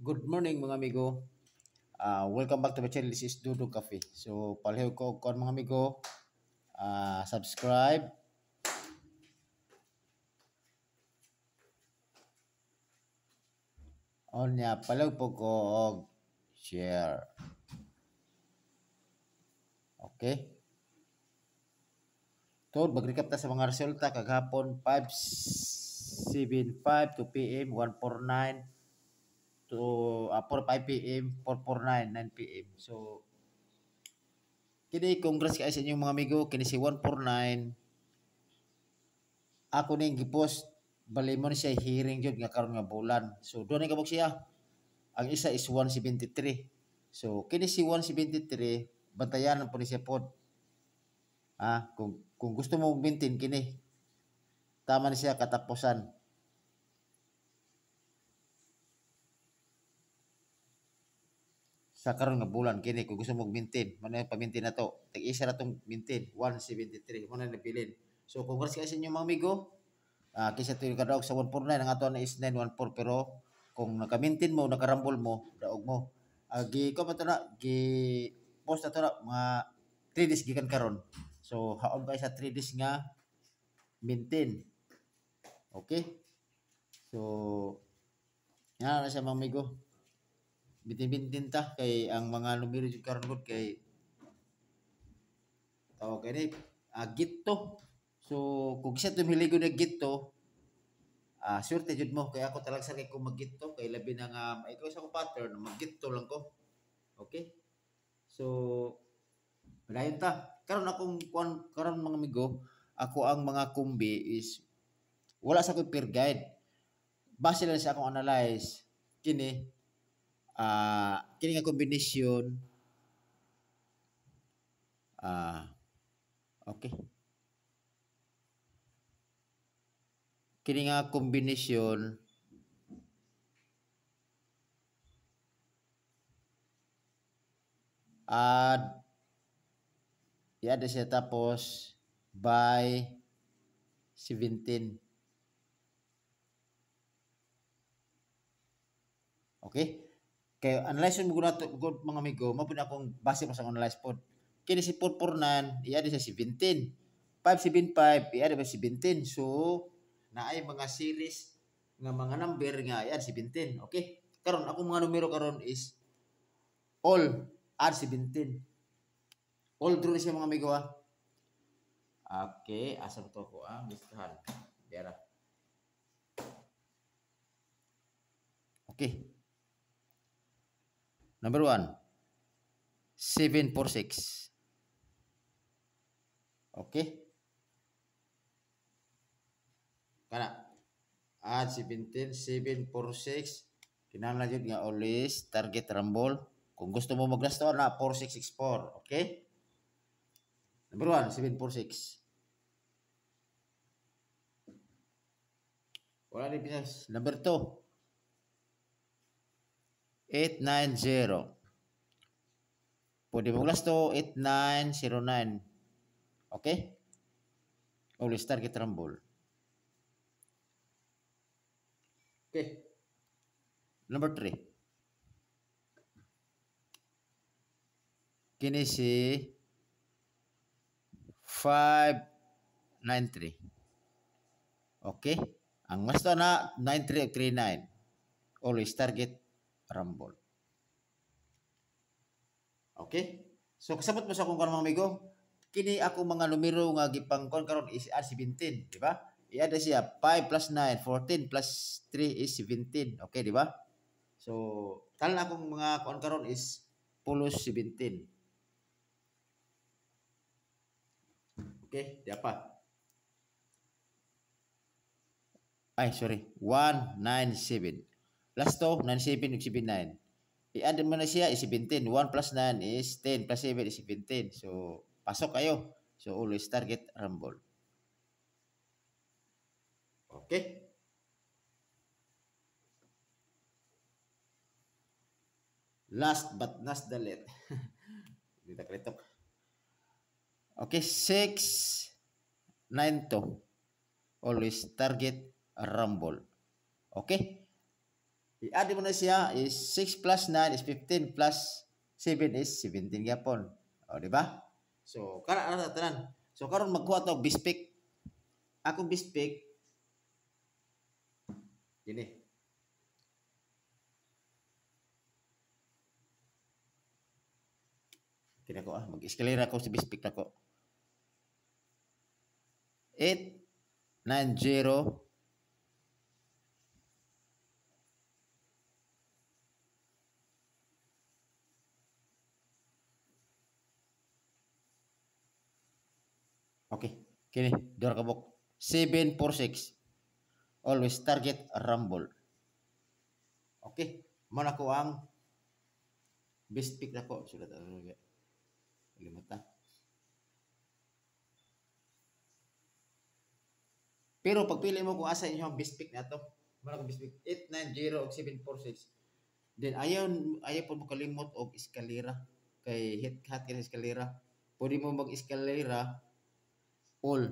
Good morning mga amigo. Welcome back to my channel. This is Dudu Cafe. So, palihog ko kon mga amigo, subscribe, on niya palihog po ko og share. Okay? To mag-recap ta sa mga resulta kagahapon 5:75 2 PM 149 to 4:05 PM 4:49 9 PM. So, kini congrats kay sa inyong mga amigo kini si 149. Ako ning gipost balimon siya hearing jud nga karon nga bulan. So doon ni kabog siya. Ang isa is 173. So kini si 173 bantayan po ni siya pod. Kung gusto mo maintain kini tama ni siya katapusan. Sa karon nga bulan kini kung gusto mo maintain, man pa-maintain na to. Tig-isa na tong maintain 173 mo na nabilin. So congrats kay sa inyo mga amigo. Kaysa tuyo kadawag sa 149 ang ato na is 914 pero kung naka-maintain mo, nakarambol mo, daog mo. Gi ko pa to na gi post na to na mga 3 days gikan karon. So haon ba sa 3 days nga maintain. Okay? So yan na siya mga amigo. Bitin-bitin ta kay ang mga numero jud karon gud kay tawag kay ni gitto. So kung isa tumiligo na gitto, swerte jud mo kay ako talaga sa kay ko maggitto kay labi na nga ikaw sa ko pattern maggitto lang ko. Okay? So padayon ta. Karon akong karon mga amigo, ako ang mga kumbi is wala sa ko peer guide. Base lang sa akong analyze kini kini nga kombinasyon okay. Kini nga kombinasyon ada siya tapos by 17. Okay? Kaya analyze mo gud good mga amigo, mao pud akong base pa sa analyze pod. Kini si 449, iya sa 17. 575, iya sa 17. So, naay mga series nga mga number nga iya 17. Okay? Karon akong mga numero karon is all add 17. All true ni siya mga amigo Okay, asa to ko listahan. Dera. Okay. Number 1, 746. Okay? Kana add 17, 746. Kinahanglan jud nga always target rumble. Kung gusto mo maglasto na 4664, okay? Number 1, 746. Wala ni pinas. Number 2, 890. Pwede mo gusto 8909. Okay? Always target rumble. Okay. Number 3. Kini si 593. Okay? Ang gusto na 9339. Always target rumble. Okay? So kasabot mo sa akong mga amigo, kini ako mga numero nga gipangkon karon is 17, di ba? I-add siya 5 plus 9, 14 plus 3 is 17. Okay, di ba? So, tanan akong mga kon karon is plus 17. Okay, di apa? Ay, sorry. 197. Last to, 97 ug 79. I-add mo na siya is 17. 1 plus 9 is 10 plus 7 is 17. So, pasok kayo. So, always target rumble. Okay? Last but not the least. Dito kritok. Okay, 692. Always target rumble. Okay? I-add mo na siya is 6 plus 9 is 15 plus 7 is 17 gyapon. O, di ba? So, kana ana tanan. So karon magkuha to bispik. Ako bispik kini. Kini ko mag-eskalera ko sa bispik nako. 890 Okay. Kini, dora ka bok. 746. Always target rumble. Okay. Mana ko ang best pick na ko. Sulat ano nga. Limata. Pero pagpili mo kung asa inyo ang best pick na to. Mana ko best pick. 890 o 746. Then ayaw po mo kalimot og eskalera. Kay hit hat ka eskalera. Pwede mo mag-eskalera all.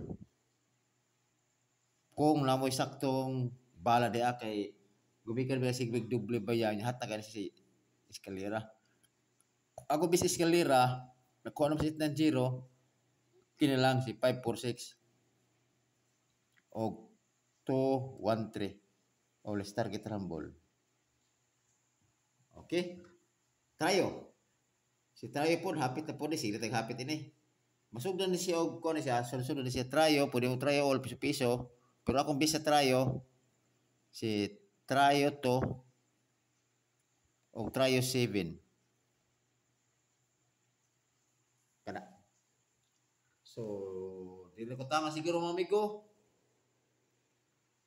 Kung namoy saktong bala dia kay gumikan ba sigbig double ba yan hatagan si eskalera. Ako bis eskalera nakuha naman si 890 kinilang si 546 o 213 o let's target rumble. Okay? Tayo. Si Trayo po, hapit na po ni sila hapit ini. Masugdan ni siya og kuno siya, sunod ni siya Trayo, pwede mo Trayo all piso-piso. Pero akong bisa Trayo si Trayo to o Trayo 7. Kana. So, dili ko tama siguro mga amigo.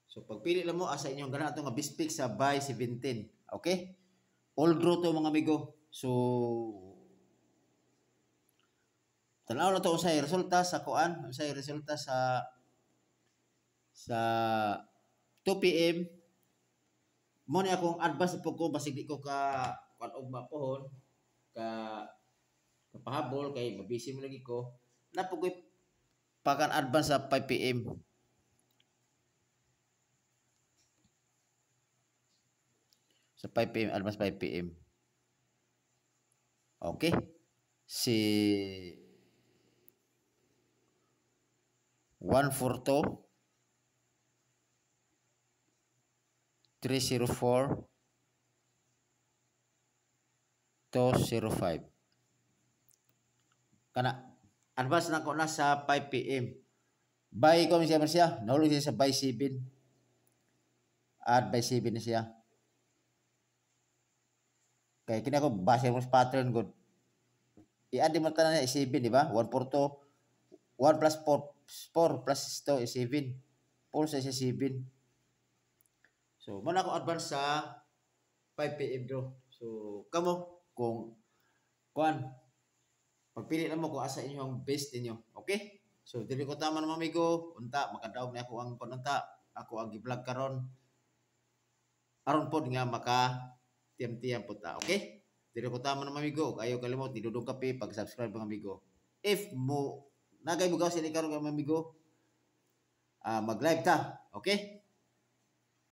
So, pagpili lang mo asa inyong gana ato nga bispik sa buy 17. Okay? All draw to mga amigo. So, tanaw na to unsay resulta sa kuan, unsay resulta sa 2 PM. Mo ni akong advance po ko basig di ko ka kuan og mapohon ka kapahabol kay mabisi mo lagi ko. Napugoy pakan advance sa 5 PM. Sa 5 PM, advance 5 PM. Okay? Si 142 304 205 kana advance na ko na sa 5 PM. Buy ko siya nahulog siya sa buy 7. Add by 7 na siya. Kaya kini ako base mo sa pattern good. I-add mo tanan na 7, di ba? 142 1 plus 4 plus 2 is 7. 4 sa 7. So, muna ako advance sa 5 PM draw. So, kamo kung kuan pagpili na mo kung asa inyo ang best inyo. Okay? So, dili ko tama mga amigo. Unta, makadaog na ako ang panunta. Ako ang i-vlog karon. Aron po nga maka tiyam-tiyam po ta. Okay? Dili ko tama mga amigo. Ayaw kalimot, didudong kape pag-subscribe mga amigo. If mo nagay mo gaw sila karon mga amigo, mag-live ta. Okay?